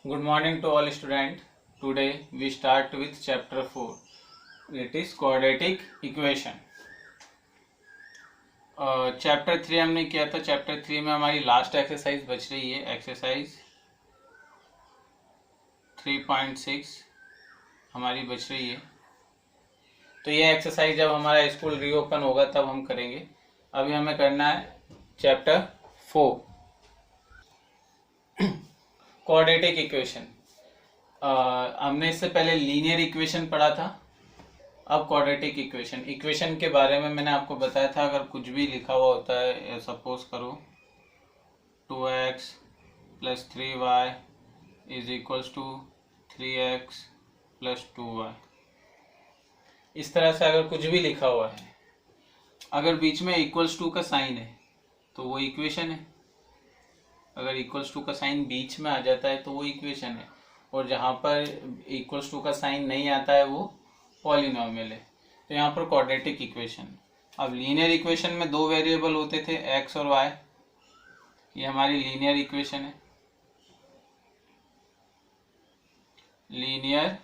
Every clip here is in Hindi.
Good morning to all students. Today we start with chapter 4. It is quadratic equation. Chapter 3 हमने किया था. चैप्टर 3 में हमारी लास्ट एक्सरसाइज बच रही है, एक्सरसाइज 3.6 हमारी बच रही है. तो ये एक्सरसाइज जब हमारा स्कूल रीओपन होगा तब हम करेंगे. अभी हमें करना है चैप्टर 4 क्वाड्रेटिक इक्वेशन. हमने इससे पहले लीनियर इक्वेशन पढ़ा था. अब क्वाड्रेटिक इक्वेशन के बारे में मैंने आपको बताया था. अगर कुछ भी लिखा हुआ होता है, सपोज करो 2x + 3y = 3x + 2y, इस तरह से अगर कुछ भी लिखा हुआ है, अगर बीच में =2 का साइन है तो वो इक्वेशन है. अगर =2 का साइन बीच में आ जाता है तो वो इक्वेशन है. और जहाँ पर =2 का साइन नहीं आता है वो पॉलिनॉमियल है. तो यहाँ पर क्वाड्रेटिक इक्वेशन. अब लीनियर इक्वेशन में दो वेरिएबल होते थे, x और y. ये हमारी लीनियर इक्वेशन है. लीनियर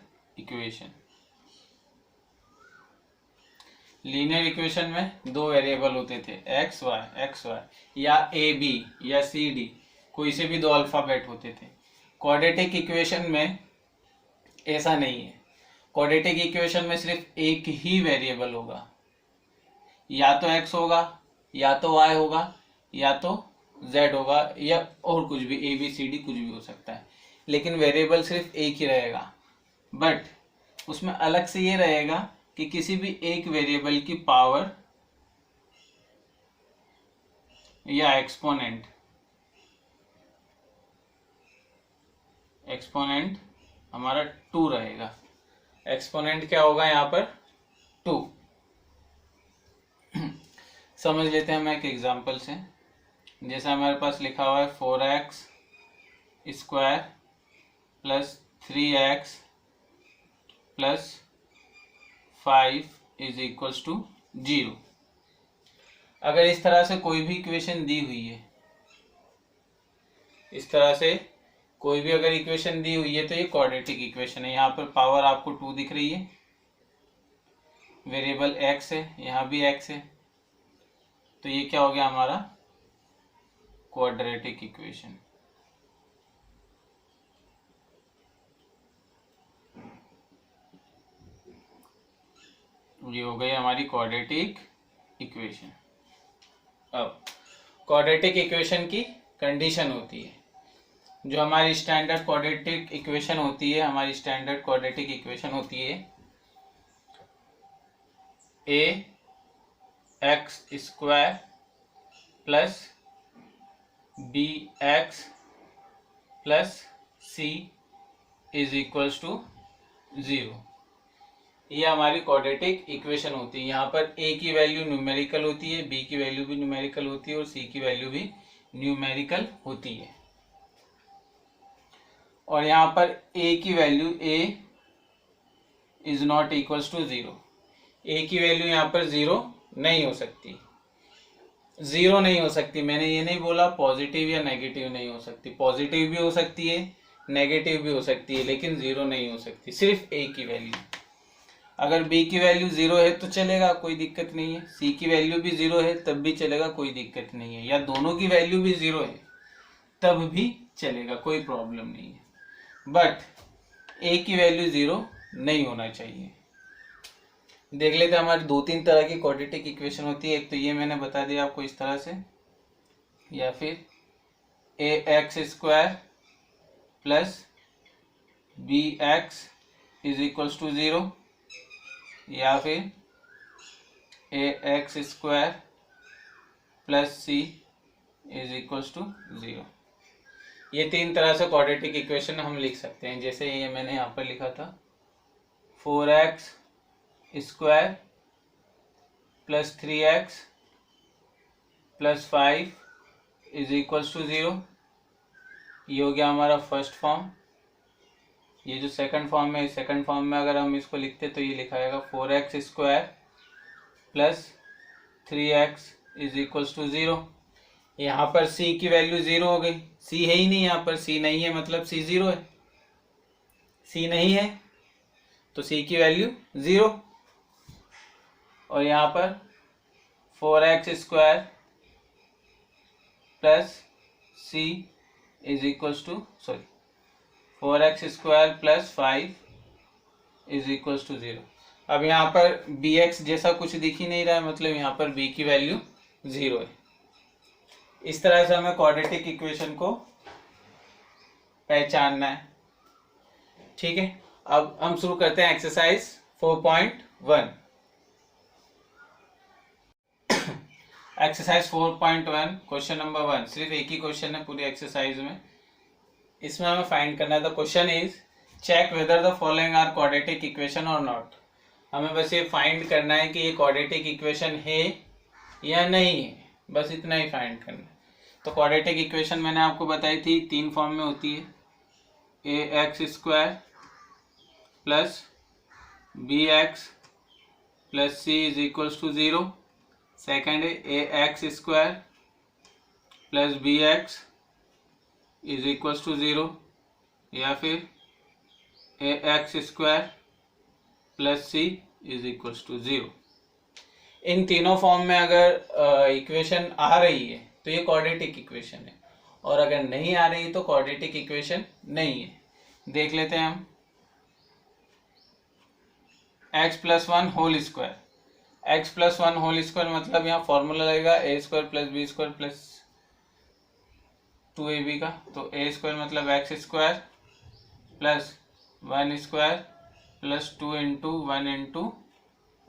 इक्वेशन में दो वेरिएबल होते थे, x y या a b या c d, कोई से भी दो अल्फाबेट होते थे. क्वाड्रेटिक इक्वेशन में ऐसा नहीं है. क्वाड्रेटिक इक्वेशन में सिर्फ एक ही वेरिएबल होगा. या तो x होगा, या तो y होगा, या तो z होगा, या और कुछ भी a b c d कुछ भी हो सकता है. लेकिन वेरिएबल सिर्फ एक ही रहेगा. बट उसमें अलग से ये रहेगा कि किसी भी एक वेरिएबल की पावर या एक्सपोनेंट हमारा 2 रहेगा. एक्सपोनेंट क्या होगा यहाँ पर? 2. समझ लेते हैं हम एक एग्जांपल से. जैसे हमारे पास लिखा हुआ है 4x² + 3x + 5 = 0. अगर इस तरह से कोई भी इक्वेशन दी हुई है, इस तरह से कोई भी अगर इक्वेशन दी हुई है तो ये क्वाड्रेटिक इक्वेशन है. यहाँ पर पावर आपको 2 दिख रही है, वेरिएबल x है, यहाँ भी x है. तो ये क्या हो गया हमारा? Quadratic equation. ये हो गई हमारी क्वाड्रेटिक इक्वेशन. अब क्वाड्रेटिक इक्वेशन की कंडीशन होती है. जो हमारी स्टैंडर्ड क्वाड्रेटिक इक्वेशन होती है, ax² + bx + c = 0. ये हमारी क्वाड्रेटिक इक्वेशन होती है. यहाँ पर a की वैल्यू न्यूमेरिकल होती है, b की वैल्यू भी न्यूमेरिकल होती है और c की वैल्यू भी न्यूमेरिकल होती है. और यहाँ पर a की वैल्यू a = 0. a की वैल्यू यहाँ पर 0 नहीं हो सकती. मैंने ये नहीं बोला पॉजिटिव या नेगेटिव नहीं हो सकती. पॉजिटिव भी हो सकती है, नेगेटिव भी हो सकती है, लेकिन 0 नहीं हो सकती. सिर्फ a की वैल्यू. अगर b की वैल्यू 0 है तो चलेगा, कोई दिक्कत नहीं है. c की वैल्यू भी 0 है तब भी चलेगा, कोई दिक्कत नहीं है. या दोनों की वैल्यू भी 0 है तब भी चलेगा, कोई प्रॉब्लम नहीं है. बट a की वैल्यू 0 नहीं होना चाहिए. देख लेते हैं हमारी 2-3 तरह की क्वाड्रेटिक इक्वेशन होती है. एक तो ये मैंने बता दिया आपको इस तरह से, या फिर ax² + bx = 0, या फिर ax² + c = 0. ये 3 तरह से क्वाड्रेटिक इक्वेशन हम लिख सकते हैं. जैसे ये मैंने यहाँ पर लिखा था 4x² + 3x + 5 = 0. ये हो गया हमारा फर्स्ट फॉर्म. ये जो सेकंड फॉर्म है, सेकंड फॉर्म में अगर हम इसको लिखते तो ये लिखा जाएगा 4x² + 3x = 0. यहाँ पर c की वैल्यू 0 हो गई. c है ही नहीं, यहाँ पर c नहीं है मतलब c 0 है. c नहीं है तो c की वैल्यू 0, और यहाँ पर 4x square plus c is equals to 4x square plus 5 is equals to 0। अब यहाँ पर bx जैसा कुछ दिख ही नहीं रहा है, मतलब यहाँ पर b की वैल्यू 0 है। इस तरह से हमें क्वाड्रेटिक इक्वेशन को पहचानना है। ठीक है, अब हम शुरू करते हैं एक्सरसाइज 4.1। एक्सरसाइज 4.1 क्वेश्चन नंबर 1, सिर्फ एक ही क्वेश्चन है पूरी एक्सरसाइज में। इसमें हमें फाइंड करना है, the question is check whether the following are quadratic equation और नॉट। हमें बस ये फाइंड करना है कि ये क्वाड्रेटिक इक्वेशन है या नहीं है, बस इतना ही फाइंड करना है। तो क्वाड्रेटिक इक्वेशन मैंने आपको बताई थी 3 फॉर्म में होती है, ax square plus bx plus c is equals to 0। Second है ax square plus bx is equals to 0, या फिर ax square plus c is equals to 0। इन तीनों फॉर्म में अगर इक्वेशन आ रही है तो ये क्वाड्रेटिक इक्वेशन है, और अगर नहीं आ रही तो क्वाड्रेटिक इक्वेशन नहीं है। देख लेते हैं हम। x plus 1 whole square, x plus 1 whole square मतलब यहाँ फॉर्मूला लगेगा a square plus B square plus 2ab का। तो a स्क्वायर मतलब x square plus 1 square plus 2 into 1 into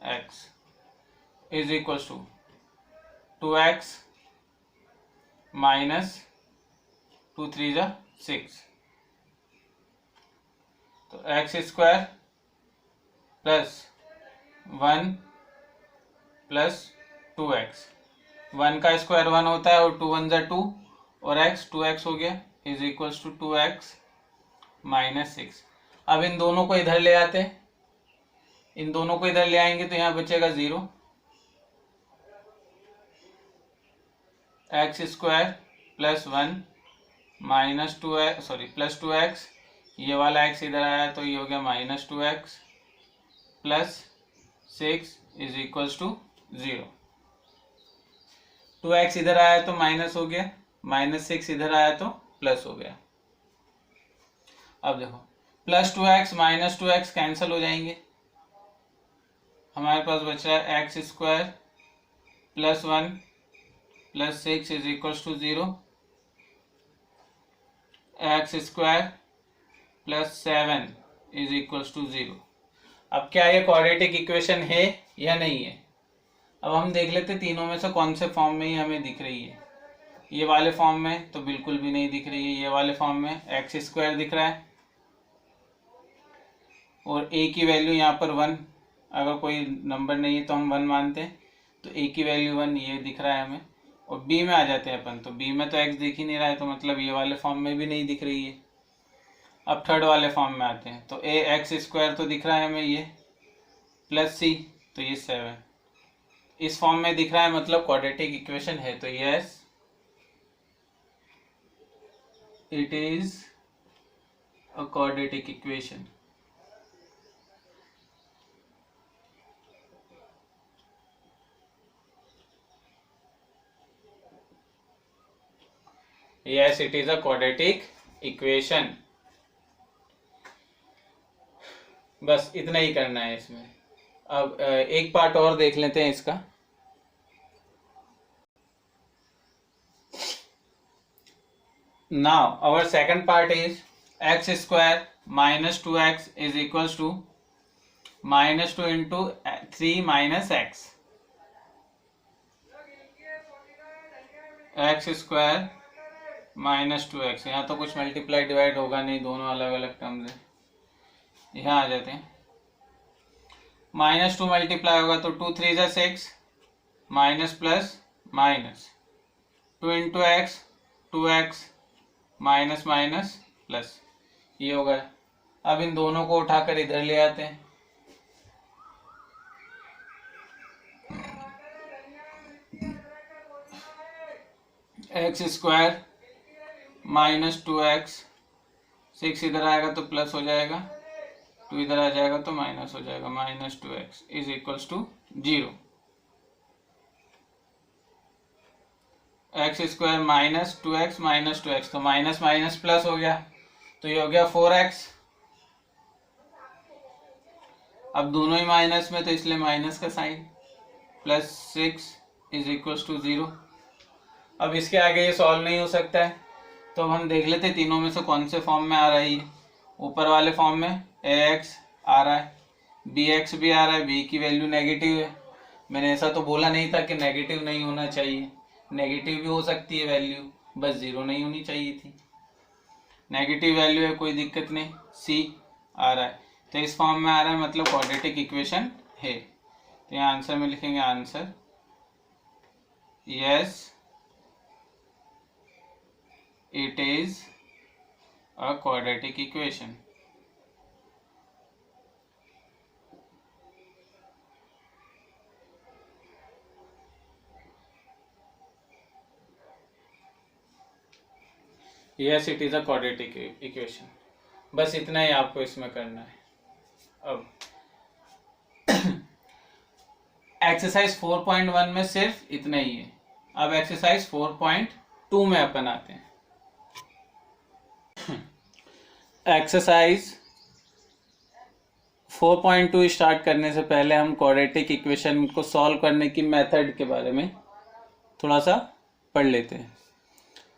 X is equals to 2x minus 2 3 जा 6। तो x square plus 1 plus 2x, 1 का स्क्वायर 1 होता है और 2 1 जा 2 और x 2x हो गया is equals to 2x minus 6। अब इन दोनों को इधर ले आते हैं, इन दोनों को इधर ले आएंगे तो यहाँ बचेगा 0। X square plus 1 minus 2x plus 2x, ये वाला x इधर आया तो ये हो गया minus 2x plus 6 is equals to 0। 2x इधर आया तो माइनस हो गया, माइनस 6 इधर आया तो प्लस हो गया। अब देखो plus 2x minus 2x cancel हो जाएंगे, हमारे पास बच रहा है X square plus 1 plus 6 is equals to 0, X square plus 7 is equals to 0। अब क्या ये क्वाड्रेटिक इक्वेशन है या नहीं है? अब हम देख लेते तीनों में से कौन से फॉर्म में ही हमें दिख रही है। ये वाले फॉर्म में तो बिल्कुल भी नहीं दिख रही है, ये वाले फॉर्म में एक्स स्क्वायर दिख रहा है और a की वैल्यू यहाँ पर 1, अगर कोई नंबर नहीं है तो हम 1 मानते हैं, तो a की वैल्यू 1 ये दिख रहा है हमें। और b में आ जाते हैं अपन, तो b में तो x दिख ही नहीं रहा है, तो मतलब ये वाले फॉर्म में भी नहीं दिख रही है। अब थर्ड वाले फॉर्म में आते हैं, तो a एक्स स्क्वायर तो दिख रहा है हमें ये, प्लस c तो ये 7 इस फॉर्म में दिख रहा है, मतलब क्वाड्रेटिक इक्वेशन है। तो yes it is a quadratic equation. Yes, it is a quadratic equation। बस इतना ही करना है इसमें। अब एक पार्ट और देख लेते हैं इसका। Now our second part is x square minus 2x is equals to minus 2 into 3 minus x। x square minus 2x, यहाँ तो कुछ मल्टीप्लाई डिवाइड होगा नहीं, दोनों अलग अलग टर्म्स है। यहाँ आ जाते हैं, माइनस 2 मल्टीप्लाई होगा तो 2 3 जा 6 minus plus minus 2 into x 2x minus minus plus, ये होगा। अब इन दोनों को उठाकर इधर ले आते हैं, एक्स स्क्वायर माइनस 2x 6 इधर आएगा तो प्लस हो जाएगा 2 इधर आ जाएगा तो माइनस हो जाएगा, -2x is equals to 0। X square -2x तो माइनस माइनस प्लस हो गया, तो ये हो गया 4x। अब दोनों ही माइनस में तो इसलिए माइनस का साइन, +6 इज इक्वल्स टू 0। अब इसके आगे ये सॉल्व नहीं हो सकता है, तो अब हम देख लेते तीनों में से कौन से फॉर्म में आ रही है। ऊपर वाले फॉर्म में ax आ रहा है, bx भी आ रहा है, b की वैल्यू नेगेटिव है। मैंने ऐसा तो बोला नहीं था कि नेगेटिव नहीं होना चाहिए, नेगेटिव भी हो सकती है वैल्यू, बस 0 नहीं होनी चाहिए थी। नेगेटिव वैल्यू है, कोई दिक्कत नहीं। c आ रहा है, तो इस फॉर्म में आ रहा है, मतलब क्वाड्रेटिक इक्वेशन है। तो यहाँ आंसर में लिखेंगे answer yes it is a quadratic equation। yes it is a quadratic equation। बस इतना ही आपको इसमें करना है। अब एक्सरसाइज 4.1 में सिर्फ इतना ही है। अब एक्सरसाइज 4.2 में अपन आते हैं। एक्सरसाइज 4.2 स्टार्ट करने से पहले हम क्वाड्रेटिक इक्वेशन को सॉल्व करने की मेथड के बारे में थोड़ा सा पढ़ लेते हैं।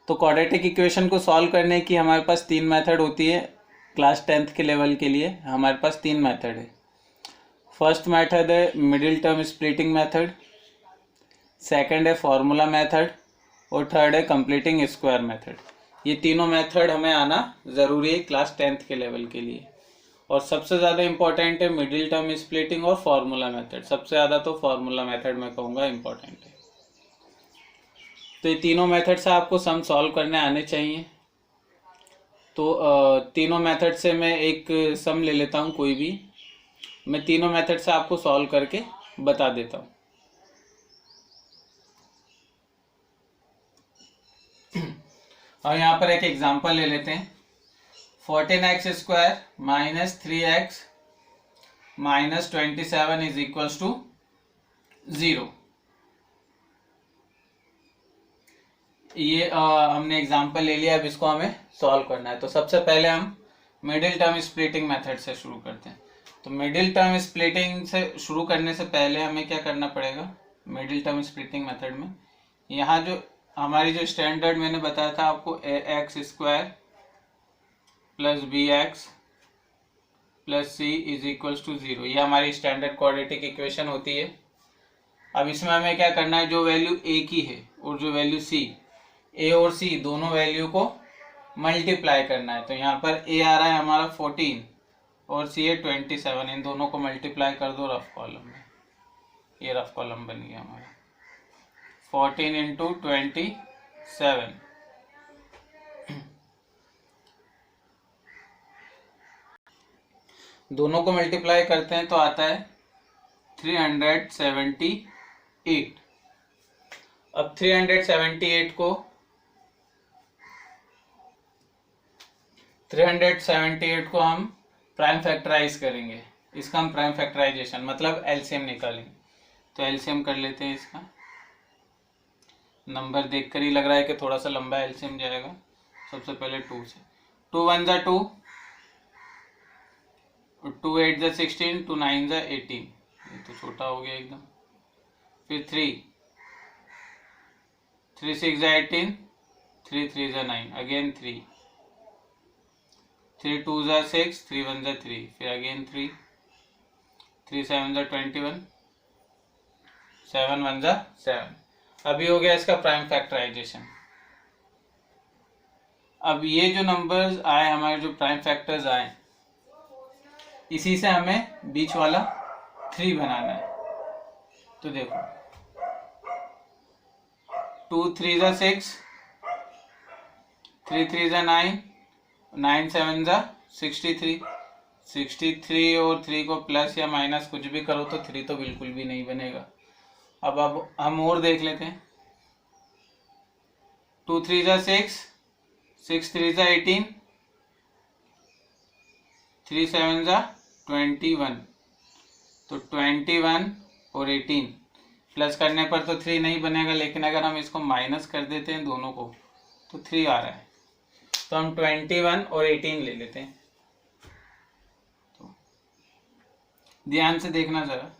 तो क्वाड्रेटिक इक्वेशन को सॉल्व करने की हमारे पास 3 मेथड होती है। क्लास 10th के लेवल के लिए हमारे पास 3 मेथड है। फर्स्ट मेथड है middle term splitting method, second है फॉर्मूला मेथड और थर्ड है कंप्लीटिंग स्क्वायर मेथड। ये तीनों मेथड हमें आना ज़रूरी है क्लास 10th के लेवल के लिए। और सबसे ज़्यादा इम्पोर्टेंट है मिडिल टर्म स्प्लिटिंग और फार्मूला मेथड। सबसे ज़्यादा तो फार्मूला मेथड मैं कहूँगा इम्पोर्टेंट है। तो ये तीनों मेथड से आपको सम सॉल्व करने आने चाहिए। तो तीनों मेथड से मैं एक सम ले लेता हूँ कोई भी, मैं तीनों मेथड से आपको सॉल्व करके बता देता हूँ। और यहाँ पर एक एग्जांपल ले लेते हैं। 14x square -3x -27 is equals to 0। ये हमने एग्जांपल ले लिया, अब इसको हमें सॉल्व करना है। तो सबसे पहले हम मिडिल टर्म स्प्लिटिंग मेथड से शुरू करते हैं। तो मिडिल टर्म स्प्लिटिंग से शुरू करने से पहले हमें क्या करना पड़ेगा, मिडिल टर्म स्प्लिटिंग मेथड में यहाँ जो हमारी जो स्टैंडर्ड मैंने बताया था आपको, ax square plus bx plus c is equals to 0, ये हमारी स्टैंडर्ड क्वाड्रेटिक इक्वेशन होती है। अब इसमें हमें क्या करना है, जो वैल्यू a की है और जो वैल्यू c, a और c दोनों वैल्यू को मल्टीप्लाई करना है। तो यहाँ पर a आ रहा है हमारा 14 और c है 27, इन दोनों को मल्टीप्लाई कर दो रफ कॉलम में। ये रफ कॉलम बन गया हमारा 14 इंटू 27। दोनों को मल्टीप्लाई करते हैं तो आता है 378। अब 378 को हम प्राइम फैक्टराइज करेंगे। इसका हम प्राइम फैक्टराइजेशन मतलब एलसीएम निकालेंगे। तो एलसीएम कर लेते हैं इसका। नंबर देखकर ही लग रहा है कि थोड़ा सा लंबा एलसीएम जाएगा। सबसे पहले 2 से, 2 1 जा 2, 2 8 जा 16, 2 9 जा 18, ये तो छोटा हो गया एकदम। फिर 3 6 जा 18, 3 3 जा 9, अगेन 3 2 जा 6, 3 1 जा 3, फिर अगेन 3 7 जा 21, 7 1 जा 7। अभी हो गया इसका प्राइम फैक्टराइजेशन। अब ये जो नंबर्स आए हमारे, जो प्राइम फैक्टर्स आए, इसी से हमें बीच वाला 3 बनाना है। तो देखो 2 3 जा 6, 3 3 जा 9, 9 7 जा 63, 63 और 3 को प्लस या माइनस कुछ भी करो तो 3 तो बिल्कुल भी नहीं बनेगा। अब हम और देख लेते हैं। 2 3 जा 6, 6 3 जा 18, 3 7 जा 21, तो 21 और 18 प्लस करने पर तो 3 नहीं बनेगा, लेकिन अगर हम इसको माइनस कर देते हैं दोनों को तो 3 आ रहा है। तो हम 21 और 18 ले लेते हैं। तो ध्यान से देखना जरा,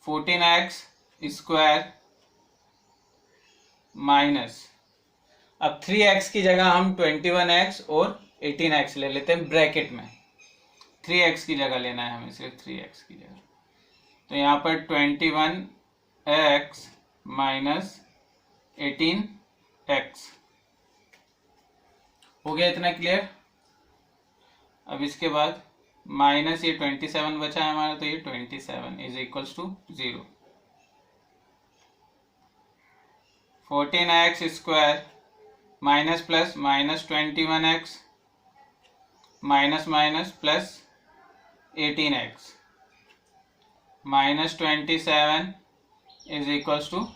14x स्क्वायर माइनस, अब 3x की जगह हम 21x और 18x ले लेते हैं ब्रैकेट में। 3x की जगह लेना है हमें, सिर्फ 3x की जगह। तो यहाँ पर 21x माइनस 18x हो गया। इतना क्लियर। अब इसके बाद माइनस ये 27 बचा है हमारा, तो ये 27 is equals to 0। 14x square minus plus minus 21x minus minus plus 18x minus 27 is equals to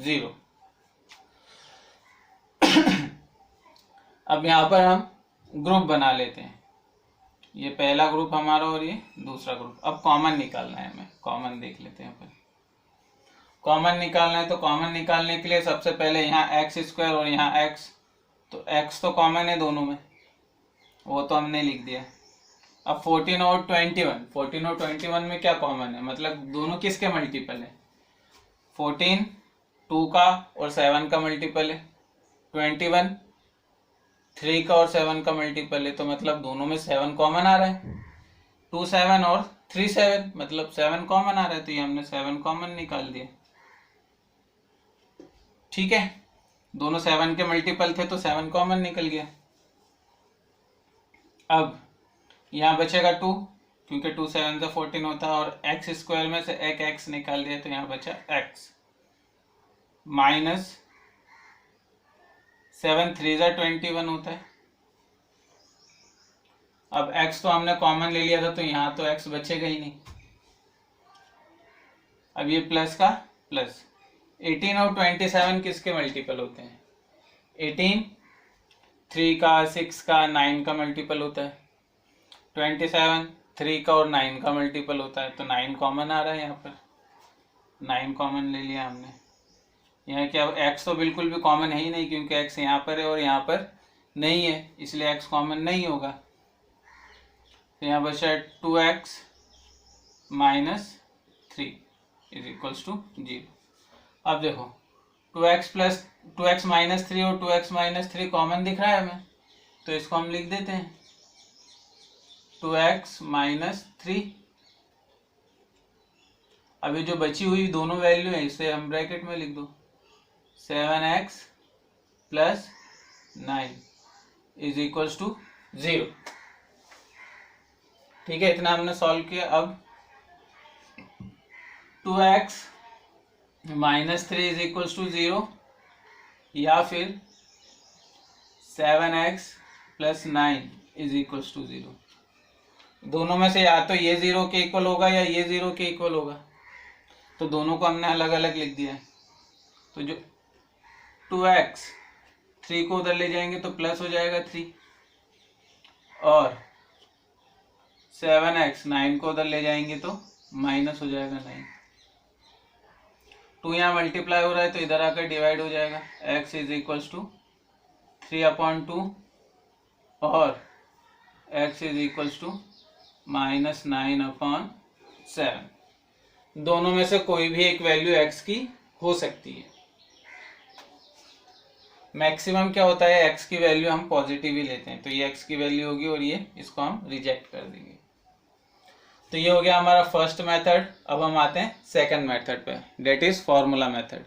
0। अब यहाँ पर हम ग्रुप बना लेते हैं, ये पहला ग्रुप हमारा और ये दूसरा ग्रुप। अब कॉमन निकालना है हमें, कॉमन देख लेते हैं अपन। कॉमन निकालना है तो कॉमन निकालने के लिए सबसे पहले यहाँ एक्स स्क्वायर और यहाँ एक्स, तो एक्स तो कॉमन है दोनों में, वो तो हमने लिख दिया। अब 14 और 21 में क्या कॉमन है, मतलब दोनों किसके मल्टीपल है। 14 2 का और 7 का मल्टीपल है, 21 3 का और 7 का मल्टीपल है, तो मतलब दोनों में 7 कॉमन आ रहा है। 2 7 और 3 7, मतलब 7 कॉमन आ रहा है, तो ये हमने 7 कॉमन निकाल दिया। ठीक है, दोनों 7 के मल्टीपल थे तो 7 कॉमन निकल गया। अब यहाँ बचेगा 2, क्योंकि 2 7 से 14 होता है, और एक्स स्क्वायर में से एक एक्स निकाल दिया तो यहाँ बचा एक्स माइनस 7 3 जा 21 होता है। अब x तो हमने कॉमन ले लिया था, तो यहाँ तो x बचेगा ही नहीं। अब ये प्लस का प्लस, 18 और 27 किसके मल्टीपल होते हैं। 18 3 का 6 का 9 का मल्टीपल होता है, 27 3 का और 9 का मल्टीपल होता है, तो 9 कॉमन आ रहा है। यहाँ पर 9 कॉमन ले लिया हमने। यहाँ क्या, x तो बिल्कुल भी कॉमन है ही नहीं, क्योंकि x यहाँ पर है और यहाँ पर नहीं है, इसलिए x कॉमन नहीं होगा। तो यहाँ बचा 2x minus 3 is equals to 0। अब देखो 2x माइनस 3 और 2x माइनस 3 कॉमन दिख रहा है हमें, तो इसको हम लिख देते हैं 2x माइनस 3। अभी जो बची हुई दोनों वैल्यू है इसे हम ब्रैकेट में लिख दो, 7x plus 9 is equals to 0। ठीक है, इतना हमने सॉल्व किया। अब 2x minus 3 is equals to 0, या फिर 7x plus 9 is equals to 0। दोनों में से या तो ये 0 के इक्वल होगा या ये 0 के इक्वल होगा, तो दोनों को हमने अलग अलग लिख दिया है। तो जो 2x 3 को उधर ले जाएंगे तो प्लस हो जाएगा 3, और 7x 9 को उधर ले जाएंगे तो माइनस हो जाएगा 9। 2 यहाँ मल्टीप्लाई हो रहा है तो इधर आकर डिवाइड हो जाएगा, x इज इक्वल्स टू 3/2 और x is equals to minus 9/7। दोनों में से कोई भी एक वैल्यू x की हो सकती है। मैक्सिमम क्या होता है, x की वैल्यू हम पॉजिटिव ही लेते हैं, तो ये x की वैल्यू होगी और ये इसको हम रिजेक्ट कर देंगे। तो ये हो गया हमारा फर्स्ट मेथड। अब हम आते हैं सेकंड मेथड पे, डेट इज फॉर्मूला मेथड।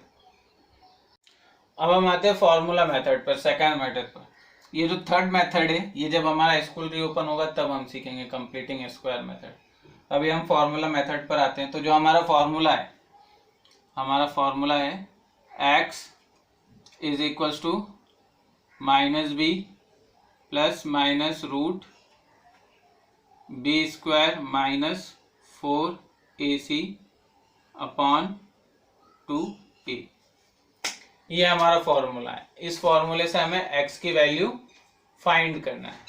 अब हम आते हैं फॉर्मूला मेथड पर, सेकंड मेथड पर। ये जो थर्ड मेथड है, ये जब हमारा स्कूल रीओपन होगा तब हम सीखेंगे, कंप्लीटिंग स्क्वायर मेथड। अभी हम फॉर्मूला मेथड पर आते हैं। तो जो हमारा फॉर्मूला है, हमारा फॉर्मूला है x is equals to minus B plus minus root B square minus 4ac upon 2a। ये हमारा फॉर्मूला है। इस फॉर्मूले से हमें x की वैल्यू फाइंड करना है।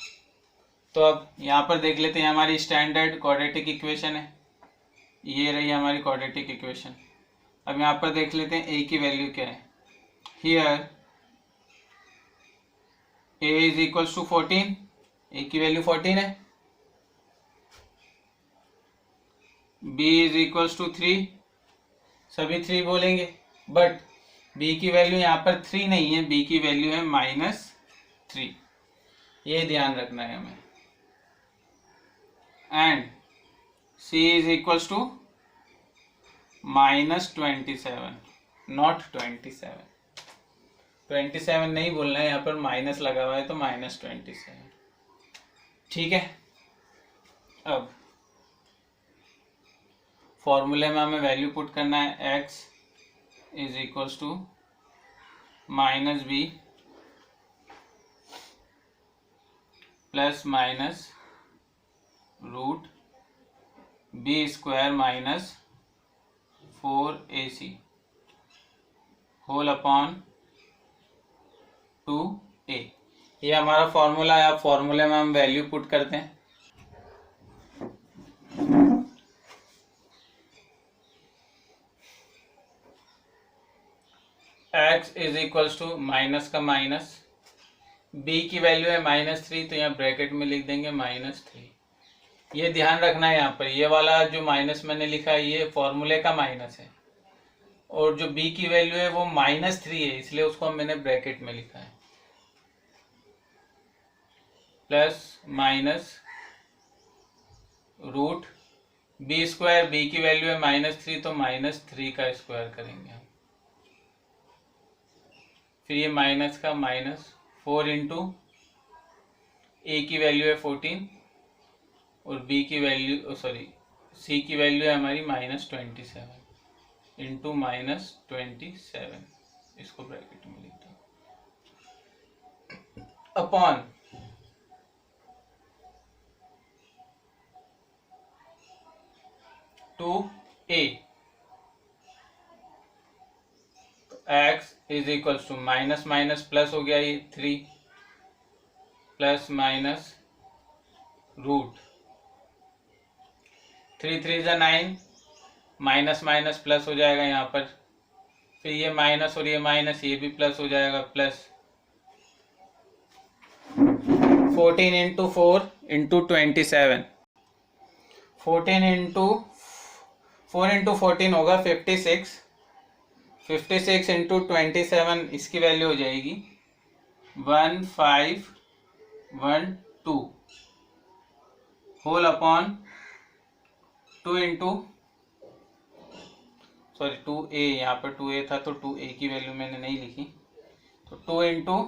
तो अब यहाँ पर देख लेते हैं, हमारी स्टैंडर्ड क्वाड्रेटिक इक्वेशन है, ये रही हमारी क्वाड्रेटिक इक्वेशन। अब यहाँ पर देख लेते हैं ए की वैल्यू क्या है। Here A is equals to 14, A की वैल्यू 14 है। बी इज इक्वल्स टू 3, सभी 3 बोलेंगे, बट बी की वैल्यू यहाँ पर 3 नहीं है, बी की वैल्यू है -3, ये ध्यान रखना है हमें। And C is equals to -27, not 27, 27 नहीं बोलना है, यहाँ पर माइनस लगा हुआ है तो -27, ठीक है। अब फॉर्मूले में हमें वैल्यू पुट करना है, x is equals to -b plus minus root b square minus 4ac whole upon 2a। ये हमारा फॉर्मूला है। अब फॉर्मूले में हम वैल्यू पुट करते हैं। x is equals to minus का माइनस, b की वैल्यू है -3, तो यहाँ ब्रैकेट में लिख देंगे -3। ये ध्यान रखना है, यहाँ पर ये वाला जो माइनस मैंने लिखा है ये फॉर्मूले का माइनस है, और जो b की वैल्यू है वो -3 है, इसलिए उसको मैंने ब्रैकेट में लिखा है। Plus minus root b square, b की वैल्यू है -3, तो -3 का स्क्वायर करेंगे हम। फिर ये माइनस का माइनस 4 इंटू ए की वैल्यू है 14 और बी की वैल्यू सी की वैल्यू है हमारी -27 इंटू -27, इसको ब्रैकेट में लिखते हैं, upon 2a। x is equals to minus minus plus हो गया, ये 3 प्लस माइनस रूट 3 3 जा 9, माइनस माइनस प्लस हो जाएगा यहाँ पर, फिर ये माइनस और ये माइनस, ये भी प्लस हो जाएगा, plus 14 into 4 into 27, 14 into 4 into 14 होगा 56, 56 इंटू 27, इसकी वैल्यू हो जाएगी 1512 होल अपॉन 2 इंटू 2a, यहाँ पर 2a था तो 2a की वैल्यू मैंने नहीं लिखी, तो 2 इंटू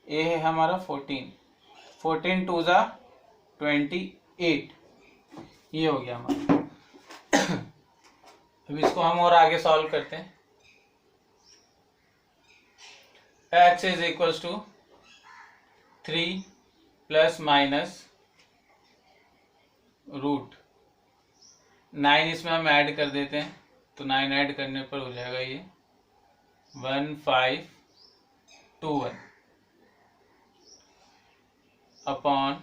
a है हमारा 14, 14 2 जा 28, ये हो गया हमारा। अब इसको हम और आगे सॉल्व करते हैं। x is equals to 3 plus minus root 9, इसमें हम ऐड कर देते हैं, तो 9 ऐड करने पर हो जाएगा ये 1521 अपॉन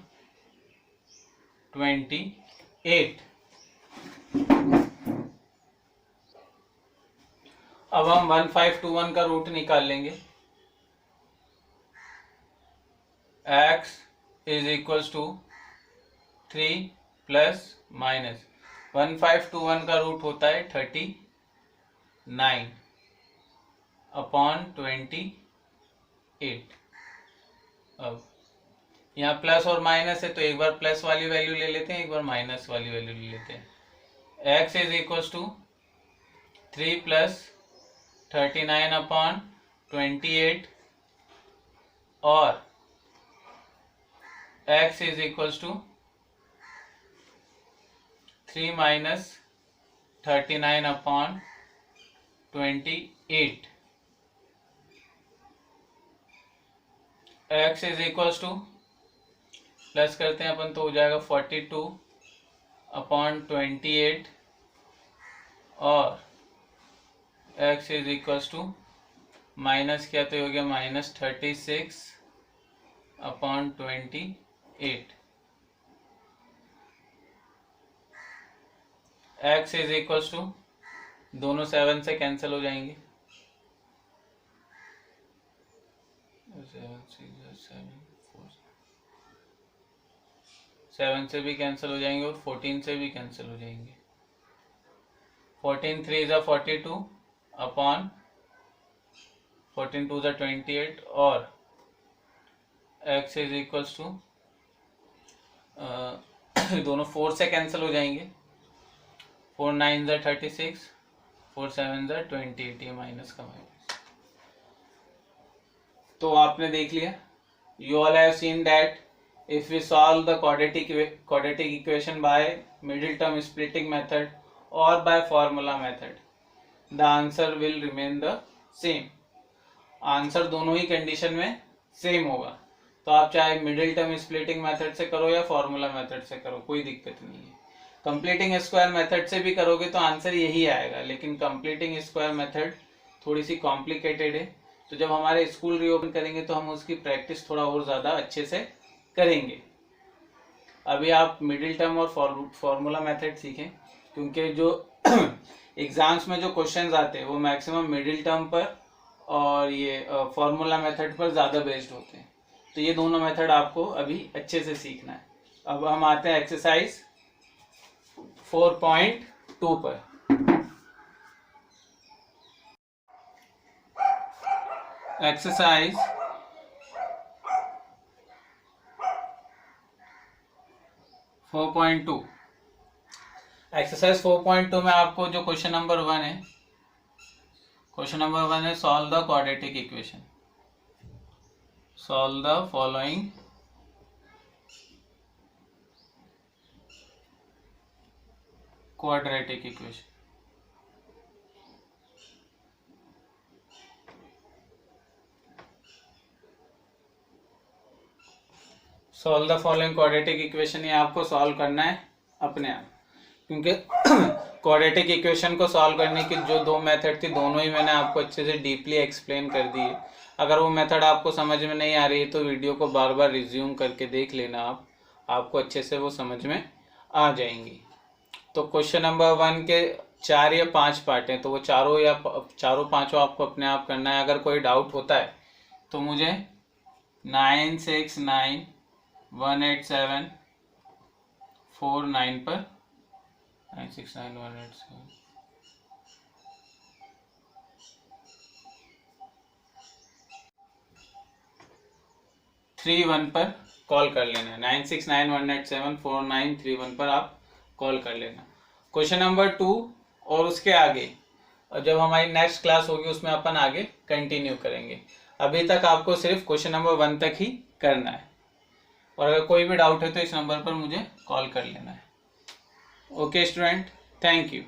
28। अब हम 1521 का रूट निकाल लेंगे। x is equals to 3 plus minus 1521 का रूट होता है 39 अपॉन 28। अब यहाँ प्लस और माइनस है तो एक बार प्लस वाली वैल्यू ले लेते हैं, एक बार माइनस वाली वैल्यू ले लेते हैं। x is equals to 3 plus 39 upon 28 और x is equals to 3 minus 39 upon 28। x is equals to plus करते हैं अपन तो हो जाएगा 42 अपॉन 28 और x is equals to minus किया तो हो गया -36 upon 28। x is equals to, दोनों 7 से कैंसिल हो जाएंगे, 7 से भी कैंसिल हो जाएंगे और 14 से भी कैंसिल हो जाएंगे। 14 3 ज़ा 42 अपॉन 14 2 ज़ा 28 और x इज इक्वल्स टू, दोनों 4 से कैंसिल हो जाएंगे, 4 9 ज़ा 36, 4 7 ज़ा 28, ये माइनस का माइनस। तो आपने देख लिया, you all have seen that if we solve the quadratic equation by middle term splitting method or by formula method, the answer will remain the same. Answer दोनों ही कंडीशन में सेम होगा। तो आप चाहे मिडिल टर्म स्प्लिटिंग मेथड से करो या फॉर्मूला मेथड से करो, कोई दिक्कत नहीं है। कंप्लीटिंग स्क्वायर मेथड से भी करोगे तो आंसर यही आएगा, लेकिन कंप्लीटिंग स्क्वायर मेथड थोड़ी सी कॉम्प्लिकेटेड है। तो जब हमारे स्कूल रीओपन करेंगे तो हम उसकी प्रैक्टिस थोड़ा और ज़्यादा अच्छे से करेंगे। अभी आप मिडिल टर्म और फॉर्मूला मेथड सीखें, क्योंकि जो एग्जाम्स में जो क्वेश्चंस आते हैं वो मैक्सिमम मिडिल टर्म पर और ये फॉर्मूला मेथड पर ज़्यादा बेस्ड होते हैं। तो ये दोनों मेथड आपको अभी अच्छे से सीखना है। अब हम आते हैं एक्सरसाइज 4.2 पर। एक्सरसाइज 4.2, एक्सरसाइज 4.2 में आपको जो क्वेश्चन नंबर 1 है, क्वेश्चन नंबर 1 है solve the quadratic equation, solve the following quadratic equation. Solve the following quadratic equation, ये आपको सॉल्व करना है अपने आप, क्योंकि क्वाड्रेटिक इक्वेशन को सॉल्व करने की जो दो मेथड थी दोनों ही मैंने आपको अच्छे से डीपली एक्सप्लेन कर दी है। अगर वो मेथड आपको समझ में नहीं आ रही है तो वीडियो को बार बार रिज्यूम करके देख लेना, आपको अच्छे से वो समझ में आ जाएंगी। तो क्वेश्चन नंबर 1 के 4 या 5 पार्ट हैं, तो वो चारों पांचों आपको अपने आप करना है। अगर कोई डाउट होता है तो मुझे 96918749 पर 96918731 पर कॉल कर लेना। 9691874931 पर आप कॉल कर लेना। क्वेश्चन नंबर 2 और उसके आगे जब हमारी नेक्स्ट क्लास होगी उसमें अपन आगे कंटिन्यू करेंगे। अभी तक आपको सिर्फ क्वेश्चन नंबर 1 तक ही करना है, और अगर कोई भी डाउट है तो इस नंबर पर मुझे कॉल कर लेना है। Okay student, thank you.